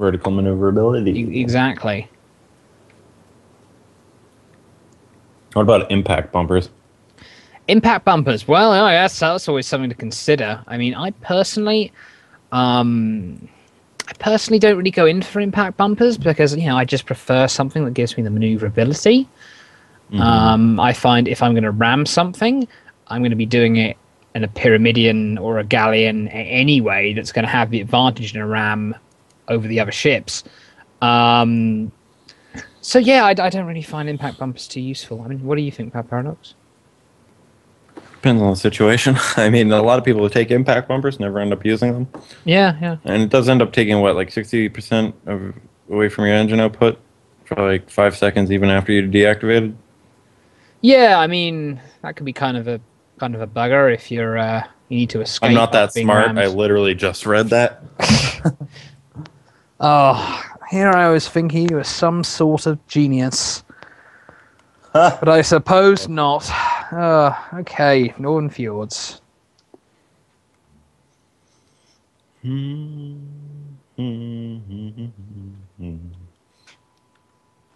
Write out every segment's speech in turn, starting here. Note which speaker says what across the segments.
Speaker 1: vertical maneuverability.
Speaker 2: Exactly.
Speaker 1: What about impact bumpers?
Speaker 2: Impact bumpers. Well, oh, yes, that's always something to consider. I mean, I personally don't really go in for impact bumpers because, you know, I just prefer something that gives me the maneuverability. I find if I'm going to ram something, I'm going to be doing it in a Pyramidian or a Galleon anyway that's going to have the advantage in a ram over the other ships. So yeah, I don't really find impact bumpers too useful. I mean, what do you think, Pat Paradox?
Speaker 1: Depends on the situation. I mean, a lot of people who take impact bumpers never end up using them.
Speaker 2: Yeah, yeah.
Speaker 1: And it does end up taking, what, like 60% away from your engine output for like 5 seconds even after you deactivated?
Speaker 2: Yeah, I mean, that could be kind of a bugger if you're you need to escape.
Speaker 1: I'm not that smart.
Speaker 2: Rammed.
Speaker 1: I literally just read that.
Speaker 2: Oh, here I was thinking you were some sort of genius. But I suppose not. Okay, Northern Fjords.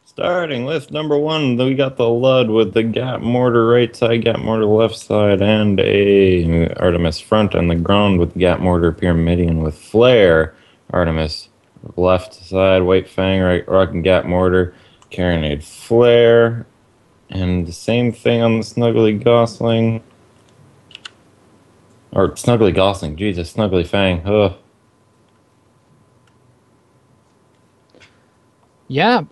Speaker 1: Starting with number 1, we got the Lud with the Gap mortar right side, Gap mortar left side, and a Artemis front on the ground with Gap mortar Pyramidian with flare. Artemis left side, White Fang right, Rock and Gap mortar, Carronade flare, and the same thing on the Snuggly Gosling. Or Snuggly Gosling, Jesus, Snuggly Fang. Ugh.
Speaker 2: Yeah,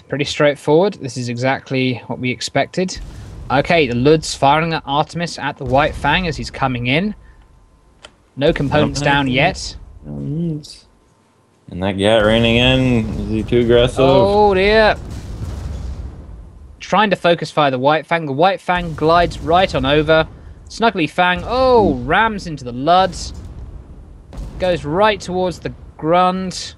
Speaker 2: pretty straightforward. This is exactly what we expected. Okay, the Lud's firing at Artemis at the White Fang as he's coming in. No components down yet.
Speaker 1: And that Gat raining in. Is he too aggressive?
Speaker 2: Oh dear. Trying to focus fire the White Fang. The White Fang glides right on over. Snuggly Fang, rams into the Luds. Goes right towards the Grund.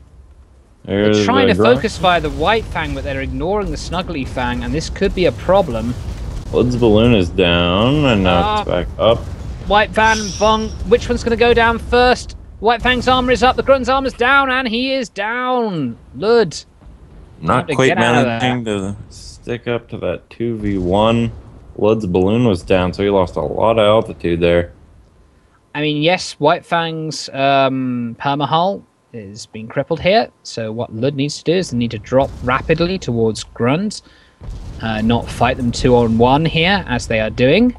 Speaker 2: They're trying to focus fire the White Fang, but they're ignoring the Snuggly Fang, and this could be a problem.
Speaker 1: Lud's balloon is down, and now it's back up.
Speaker 2: White Fang, Vong, which one's going to go down first? White Fang's armor is up, the Grund's armor's down, and he is down. Lud.
Speaker 1: Not quite managing to stick up to that 2v1. Lud's balloon was down, so he lost a lot of altitude there.
Speaker 2: I mean, yes, White Fang's permahull is being crippled here, so what Lud needs to do is they need to drop rapidly towards Grund, not fight them 2-on-1 here, as they are doing.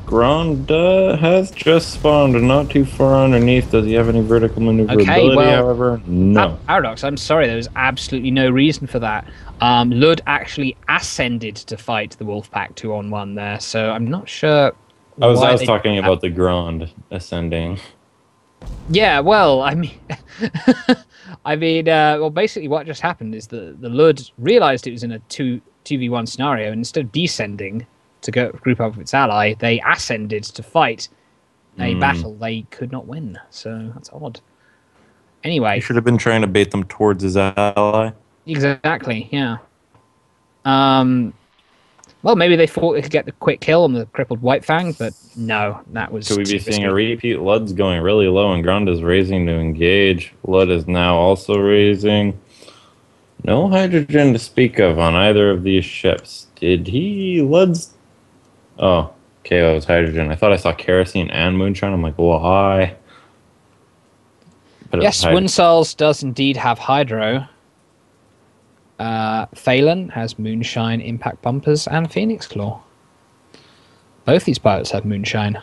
Speaker 1: Grund has just spawned and not too far underneath. Does he have any vertical maneuverability, however? No.
Speaker 2: Paradox, I'm sorry, there was absolutely no reason for that. Lud actually ascended to fight the Wolfpack 2-on-1 there, so I'm not sure.
Speaker 1: I was talking about the Grund ascending.
Speaker 2: Yeah, well, I mean, well, basically what just happened is the Lud realized it was in a 2v1 scenario, and instead of descending to go group up with its ally, they ascended to fight a battle they could not win. So that's odd. Anyway,
Speaker 1: he should have been trying to bait them towards his ally.
Speaker 2: Exactly. Yeah. Well, maybe they thought they could get the quick kill on the crippled White Fang, but no, that was.
Speaker 1: Could we be seeing a repeat? Lud's going really low, and Grund is raising to engage. Lud is now also raising. No hydrogen to speak of on either of these ships. Did he? Lud's. Oh, okay, that was hydrogen. I thought I saw kerosene and moonshine. I'm like, why? But
Speaker 2: yes, Windsals does indeed have hydro. Phelan has moonshine, impact bumpers, and Phoenix Claw. Both these pilots have moonshine.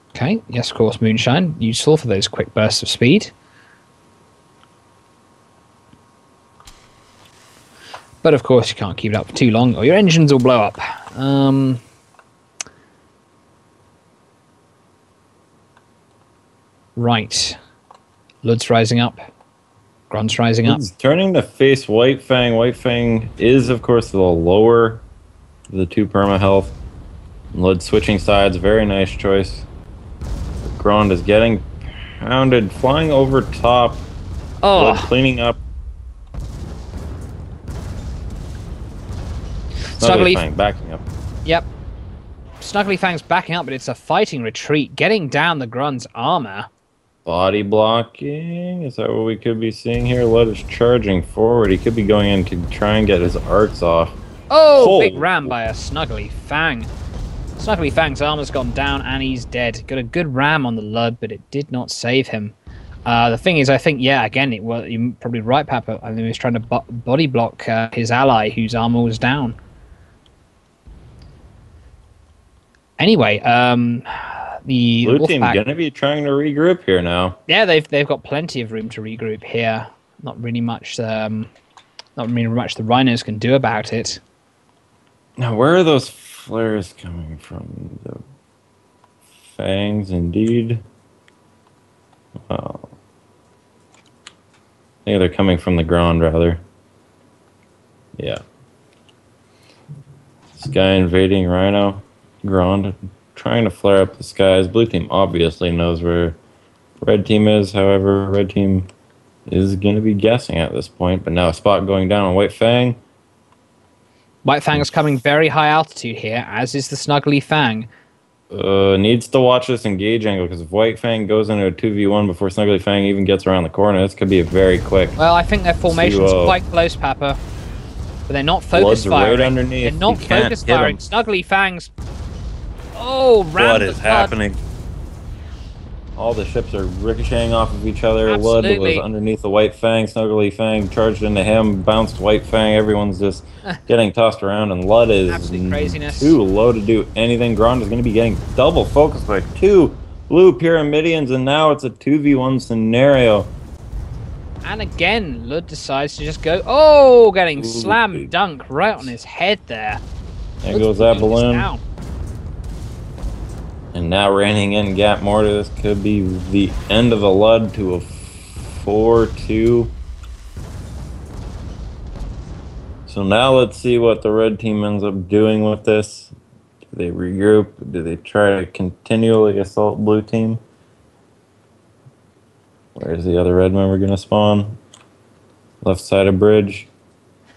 Speaker 2: Okay, yes, of course, moonshine, useful for those quick bursts of speed. But of course, you can't keep it up for too long, or your engines will blow up. Right. Lud's rising up. Grun's rising up.
Speaker 1: He's turning to face White Fang. White Fang is, of course, the lower of the two perma health. Lud switching sides. Very nice choice. Grund is getting pounded. Flying over top.
Speaker 2: Oh.
Speaker 1: Lud cleaning up. Snuggly Fang backing up.
Speaker 2: Yep. Snuggly Fang's backing up, but it's a fighting retreat. Getting down the Grun's armor.
Speaker 1: Body blocking? Is that what we could be seeing here? Lud is charging forward. He could be going in to try and get his arcs off.
Speaker 2: Oh, big ram by a Snuggly Fang. Snuggly Fang's armor's gone down and he's dead. Got a good ram on the Lud, but it did not save him. The thing is, I think, yeah, again, you're probably right, Papa. I think he was trying to body block his ally whose armor was down. Anyway, the
Speaker 1: Blue team
Speaker 2: Wolfpack,
Speaker 1: gonna be trying to regroup here now.
Speaker 2: yeah, they've got plenty of room to regroup here. Not really much the Rhinos can do about it.
Speaker 1: Now, where are those flares coming from? The fangs, indeed. Well, I think they're coming from the ground, rather. Yeah. Sky invading Rhino. Ground. Trying to flare up the skies. Blue team obviously knows where red team is. However, red team is going to be guessing at this point. But now a spot going down on White Fang.
Speaker 2: White Fang is coming very high altitude here, as is the Snuggly Fang.
Speaker 1: Needs to watch this engage angle, because if White Fang goes into a 2v1 before Snuggly Fang even gets around the corner, this could be a very quick.
Speaker 2: Well, I think their formation's quite close, Papa. But they're not focus firing.
Speaker 1: Right underneath.
Speaker 2: They're not focus firing. Snuggly Fangs. Oh,
Speaker 1: what is happening? All the ships are ricocheting off of each other.
Speaker 2: Absolutely.
Speaker 1: Lud was underneath the White Fang. Snuggly Fang charged into him, bounced White Fang. Everyone's just getting tossed around, and Lud is too low to do anything. Grond is going to be getting double focused by two blue Pyramidians, and now it's a 2v1 scenario.
Speaker 2: And again, Lud decides to just go, oh, getting slam dunk right on his head there.
Speaker 1: There goes that balloon. And now raining in Gap Mortar. This could be the end of the Lud to a 4-2. So now let's see what the red team ends up doing with this. Do they regroup? Do they try to continually assault blue team? Where's the other red member going to spawn? Left side of bridge.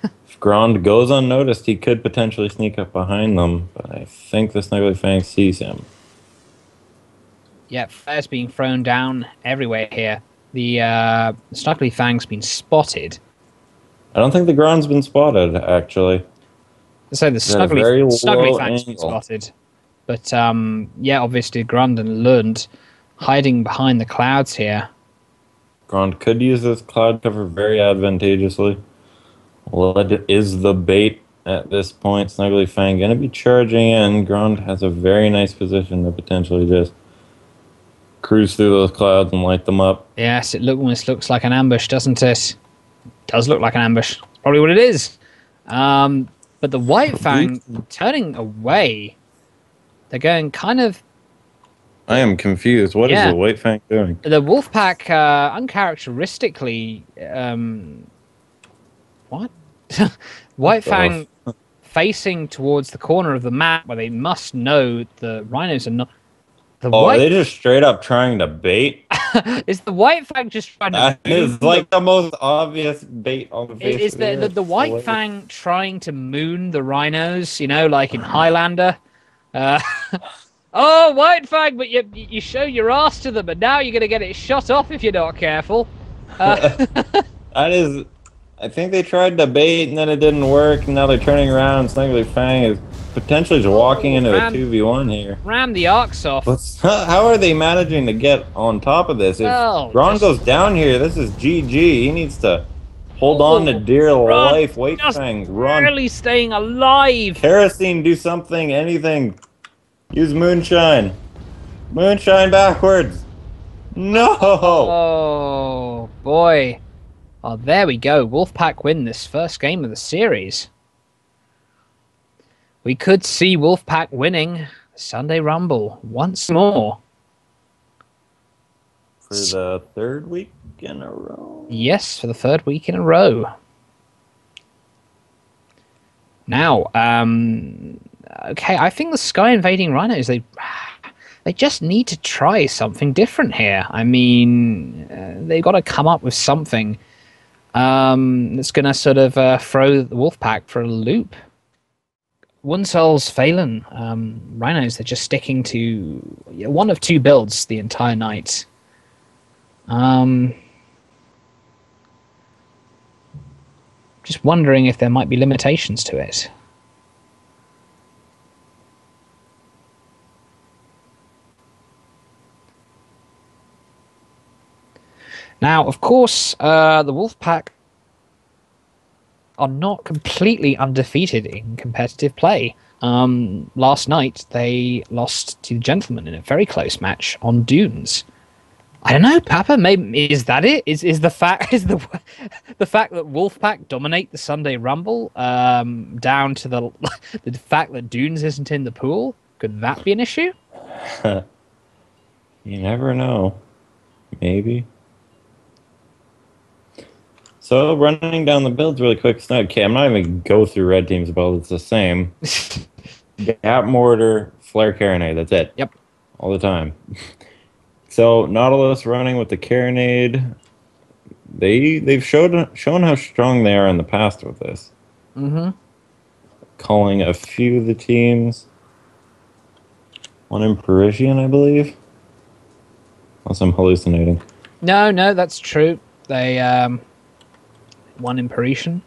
Speaker 1: If Grond goes unnoticed, he could potentially sneak up behind them, but I think the Snuggly Fang sees him.
Speaker 2: Yeah, flares being thrown down everywhere here. The Snuggly Fang's been spotted.
Speaker 1: I don't think the Grond's been spotted, actually.
Speaker 2: So the Snuggly Fang's been spotted. But, yeah, obviously Grond and Lund hiding behind the clouds here.
Speaker 1: Grond could use this cloud cover very advantageously. Lud is the bait at this point. Snuggly Fang going to be charging in. Grond has a very nice position to potentially just cruise through those clouds and light them up.
Speaker 2: Yes, it almost looks like an ambush, doesn't it? Does look like an ambush. It's probably what it is. But the White Fang turning away. They're going kind of...
Speaker 1: I am confused. What is the White Fang doing?
Speaker 2: The Wolfpack, uncharacteristically... what? White Fang facing towards the corner of the map where they must know the Rhinos are not...
Speaker 1: Are they just straight up trying to bait?
Speaker 2: Is the White Fang just trying to...
Speaker 1: That is like the most obvious bait on the face
Speaker 2: Is the White Fang trying to moon the Rhinos, you know, like in Highlander? Oh, White Fang, but you show your ass to them, and now you're going to get it shot off if you're not careful.
Speaker 1: That is... I think they tried to bait, and then it didn't work, and now they're turning around, and Snuggly Fang is potentially just walking into a 2v1 here.
Speaker 2: Ram the arcs off.
Speaker 1: How are they managing to get on top of this? If Ron goes down here, this is GG. He needs to hold on to dear life. White Fang, run.
Speaker 2: Barely staying alive.
Speaker 1: Kerosene, do something, anything. Use moonshine. Moonshine backwards. No.
Speaker 2: Oh, boy. Oh, there we go. Wolfpack win this first game of the series. We could see Wolfpack winning the Sunday Rumble once more.
Speaker 1: For the third week in a row?
Speaker 2: Yes, for the third week in a row. Now, okay, I think the Sky Invading Rhinos, they just need to try something different here. I mean, they've got to come up with something that's going to sort of throw the Wolfpack for a loop. Wunsel's Phelan Rhinos, they're just sticking to one of two builds the entire night. Just wondering if there might be limitations to it. Now, of course, the Wolfpack are not completely undefeated in competitive play. Last night, they lost to the Gentlemen in a very close match on Dunes. I don't know, Papa. Maybe is that it? Is the fact the fact that Wolfpack dominate the Sunday Rumble down to the fact that Dunes isn't in the pool? Could that be an issue?
Speaker 1: You never know. Maybe. So running down the builds really quick. Okay, I'm not even gonna go through red team's build. It's the same. Gap mortar, flare carronade. That's it.
Speaker 2: Yep.
Speaker 1: All the time. So Nautilus running with the carronade. They've shown how strong they are in the past with this.
Speaker 2: Mm-hmm.
Speaker 1: Calling a few of the teams. One in Parisian, I believe. Unless I'm hallucinating.
Speaker 2: No, that's true. They one in Parisian.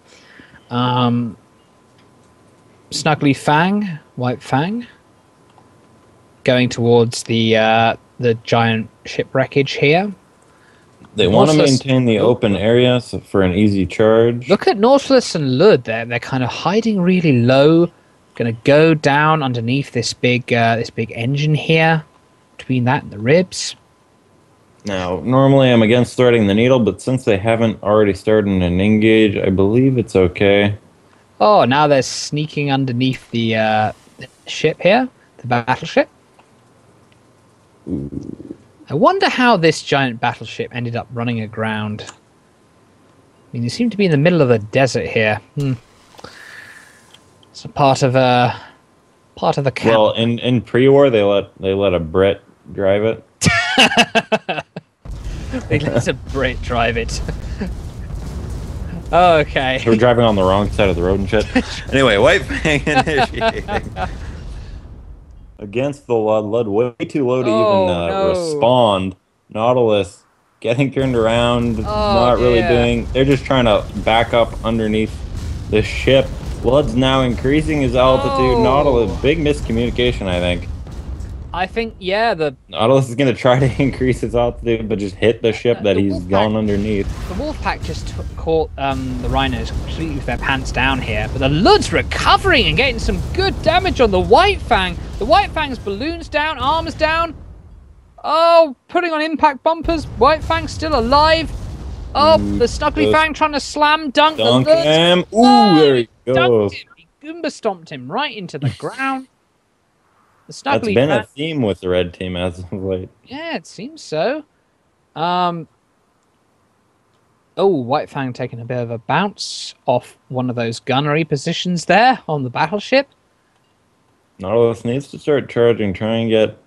Speaker 2: Snuggly Fang, White Fang, going towards the giant shipwreckage here.
Speaker 1: They want to maintain the open area for an easy charge.
Speaker 2: Look at Nautilus and Lud there. They're kind of hiding really low. Going to go down underneath this big engine here, between that and the ribs.
Speaker 1: Now, normally I'm against threading the needle, but since they haven't already started an engage, I believe it's okay.
Speaker 2: Oh, now they're sneaking underneath the ship here, the battleship.
Speaker 1: Ooh.
Speaker 2: I wonder how this giant battleship ended up running aground. I mean, they seem to be in the middle of the desert here. It's a part of the camp.
Speaker 1: Well, in pre-war, they let a Brit drive it.
Speaker 2: They let a Brit drive it. Okay.
Speaker 1: They were driving on the wrong side of the road and shit. Anyway, White Fang initiating. Against the Lud. Lud way too low to even respond. Nautilus getting turned around, not really doing... They're just trying to back up underneath the ship. Lud's now increasing his altitude. Nautilus, big miscommunication, I think.
Speaker 2: I think, yeah, the
Speaker 1: Nautilus is going to try to increase his altitude, but just hit the ship that he's gone underneath.
Speaker 2: The Wolfpack just caught the Rhinos completely with their pants down here, but the Lud's recovering and getting some good damage on the White Fang. The White Fang's balloons down, arms down. Oh, putting on impact bumpers. White Fang's still alive. Oh, the Snuggly Fang trying to slam dunk the Lud.
Speaker 1: Him. Ooh, there he goes.
Speaker 2: He Goomba stomped him right into the ground. The Snuggly
Speaker 1: That's been a theme with the red team as of late.
Speaker 2: Yeah, it seems so. Oh, White Fang taking a bit of a bounce off one of those gunnery positions there on the battleship.
Speaker 1: Nautilus needs to start charging, try and get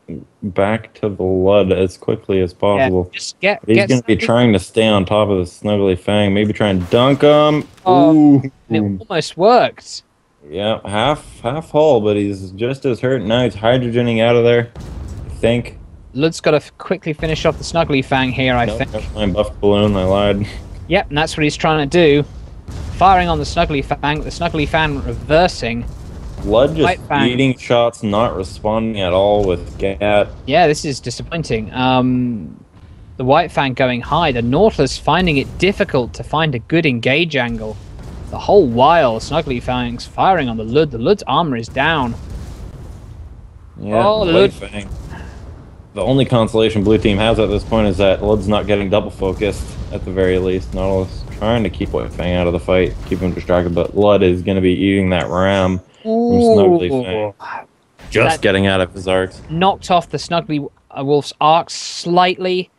Speaker 1: back to the Lud as quickly as possible.
Speaker 2: Yeah,
Speaker 1: He's going to be trying to stay on top of the Snuggly Fang, maybe try and dunk him.
Speaker 2: Ooh. It almost worked.
Speaker 1: Yeah, half hull, but he's just as hurt. Now he's hydrogening out of there, I think.
Speaker 2: Lud's got to quickly finish off the Snuggly Fang here, I think.
Speaker 1: That's my buff balloon, I lied.
Speaker 2: Yep, and that's what he's trying to do. Firing on the Snuggly Fang, the Snuggly Fang reversing.
Speaker 1: Lud just eating shots, not responding at all with Gat.
Speaker 2: Yeah, this is disappointing. The White Fang going high, the Nautilus finding it difficult to find a good engage angle. The whole while, Snuggly Fang's firing on the Lud. The Lud's armor is down.
Speaker 1: Yeah, Lud. Fang. The only consolation blue team has at this point is that Lud's not getting double focused, at the very least. Nautilus trying to keep White Fang out of the fight, keep him distracted, but Lud is going to be eating that ram from Snuggly Fang. Just getting out of his arcs.
Speaker 2: Knocked off the Snuggly Wolf's arcs slightly.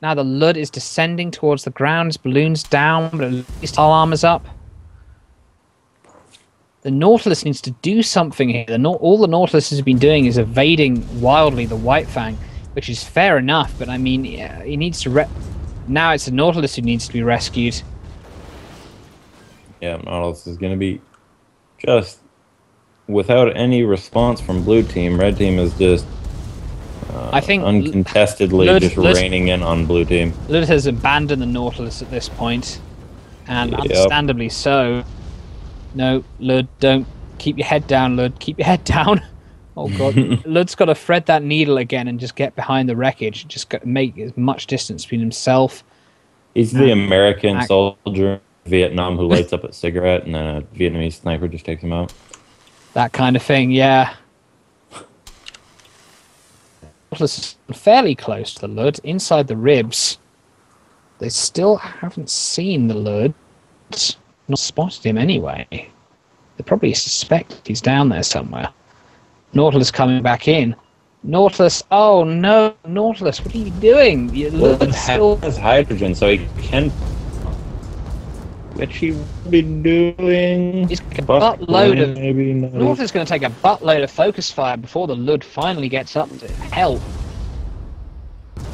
Speaker 2: Now the Lud is descending towards the ground. His balloon's down, but at least all armor's up. The Nautilus needs to do something here. All the Nautilus has been doing is evading wildly the White Fang, which is fair enough, but I mean, yeah, he needs to... Now it's the Nautilus who needs to be rescued.
Speaker 1: Yeah, Nautilus is going to be just without any response from blue team. Red team is just
Speaker 2: I think
Speaker 1: uncontestedly just raining in on blue team.
Speaker 2: Lud has abandoned the Nautilus at this point, and
Speaker 1: Yep.
Speaker 2: understandably so. No, Lud, don't. Keep your head down, Lud. Keep your head down. Oh, God. Lud's got to thread that needle again and just get behind the wreckage. Just got to make as much distance between himself.
Speaker 1: He's the American soldier in Vietnam who lights up a cigarette and then a Vietnamese sniper just takes him out.
Speaker 2: That kind of thing, yeah. Nautilus is fairly close to the Lud, inside the ribs. They still haven't seen the Lud. Not spotted him anyway. They probably suspect he's down there somewhere. Nautilus coming back in. Nautilus, oh no, Nautilus, what are you doing?
Speaker 1: Lud has hydrogen, so he can. Which he would be doing.
Speaker 2: He's got a buttload of.
Speaker 1: Maybe
Speaker 2: Nautilus is going to take a buttload of focus fire before the Lud finally gets up to help.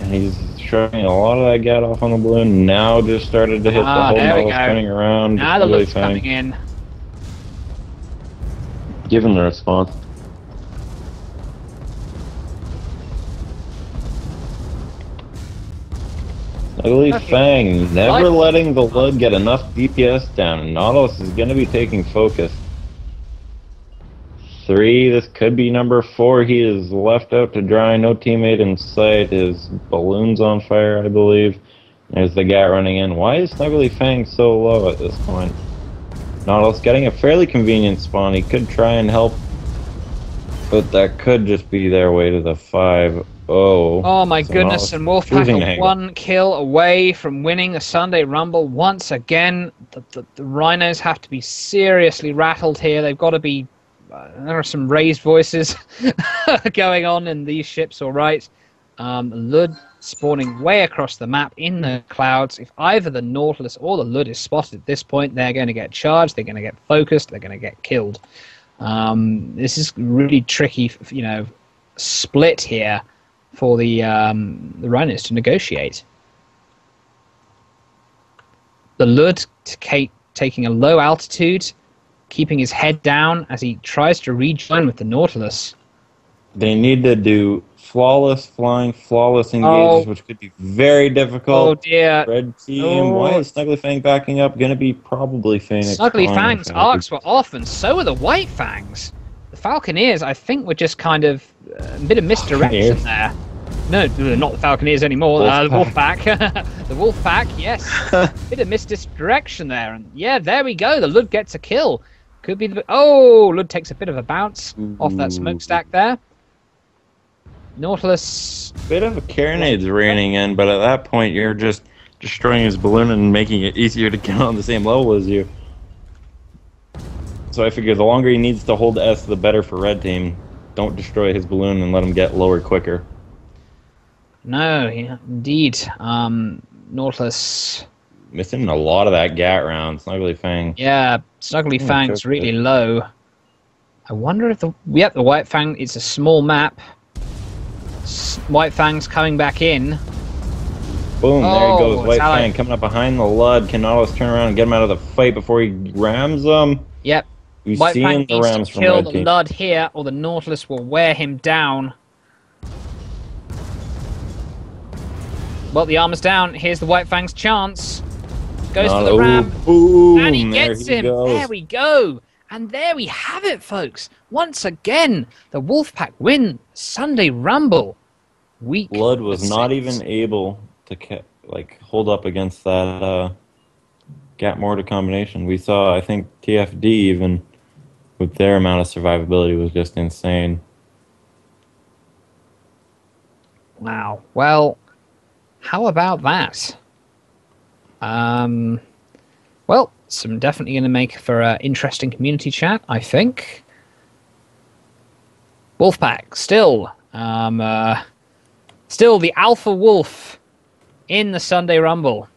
Speaker 1: And he's showing a lot of that gat off on the balloon. Now just started to hit the whole nose, turning around.
Speaker 2: Now the Lud's coming in.
Speaker 1: Give him the response. Ugly Fang, never letting the Lud get enough DPS down. Nautilus is going to be taking focus. 3, this could be number 4. He is left out to dry, no teammate in sight. His balloon's on fire, I believe. There's the gat running in. Why is Snuggly Fang so low at this point? Nautilus getting a fairly convenient spawn. He could try and help, but that could just be their way to the 5-0.
Speaker 2: Oh my goodness, and Wolfpack 1 kill away from winning the Sunday Rumble once again. The Rhinos have to be seriously rattled here. They've got to be... there are some raised voices going on in these ships, all right. Lud spawning way across the map in the clouds. If either the Nautilus or the Lud is spotted at this point, they're going to get charged, they're going to get focused, they're going to get killed. This is really tricky, you know, split here for the Rhinos to negotiate. The Lud taking a low altitude, keeping his head down as he tries to rejoin with the Nautilus.
Speaker 1: They need to do flawless flying, flawless engages, which could be very difficult.
Speaker 2: Oh dear.
Speaker 1: Red team, why is Snuggly Fang backing up? Gonna be probably Phoenix.
Speaker 2: Snuggly Fang's arcs were off, and so were the White Fangs. The Falconeers, I think, were just kind of a bit of misdirection there. No, not the Falconeers anymore. The Wolfpack. The Wolfpack, yes. Bit of misdirection there. And yeah, there we go. The Lud gets a kill. Could be the... Oh, Lud takes a bit of a bounce off that smokestack there. Nautilus...
Speaker 1: Bit of a carronades raining in, but at that point you're just destroying his balloon and making it easier to get on the same level as you. So I figure the longer he needs to hold S, the better for red team. Don't destroy his balloon and let him get lower quicker.
Speaker 2: No, yeah, indeed. Nautilus...
Speaker 1: Missing a lot of that gat round, Snuggly Fang.
Speaker 2: Yeah, Snuggly Fang's really low. I wonder if the... Yep, the White Fang, it's a small map. White Fang's coming back in.
Speaker 1: Boom, there he goes. White Fang coming up behind the Lud. Can Nautilus turn around and get him out of the fight before he rams them?
Speaker 2: Yep.
Speaker 1: We've
Speaker 2: White Fang
Speaker 1: seen the rams
Speaker 2: needs to
Speaker 1: from
Speaker 2: kill
Speaker 1: red
Speaker 2: the
Speaker 1: team.
Speaker 2: Lud here, or the Nautilus will wear him down. Well, the armor's down. Here's the White Fang's chance. Goes for the ram.
Speaker 1: Boom,
Speaker 2: And he gets him. There we go. And there we have it, folks. Once again, the Wolfpack win Sunday Rumble. Week
Speaker 1: Blood was not even able to hold up against that Gat Mortar combination. We saw, I think, TFD even with their amount of survivability was just insane.
Speaker 2: Wow. Well, how about that? Well, some definitely going to make for an interesting community chat, I think. Wolfpack, still the alpha wolf in the Sunday Rumble.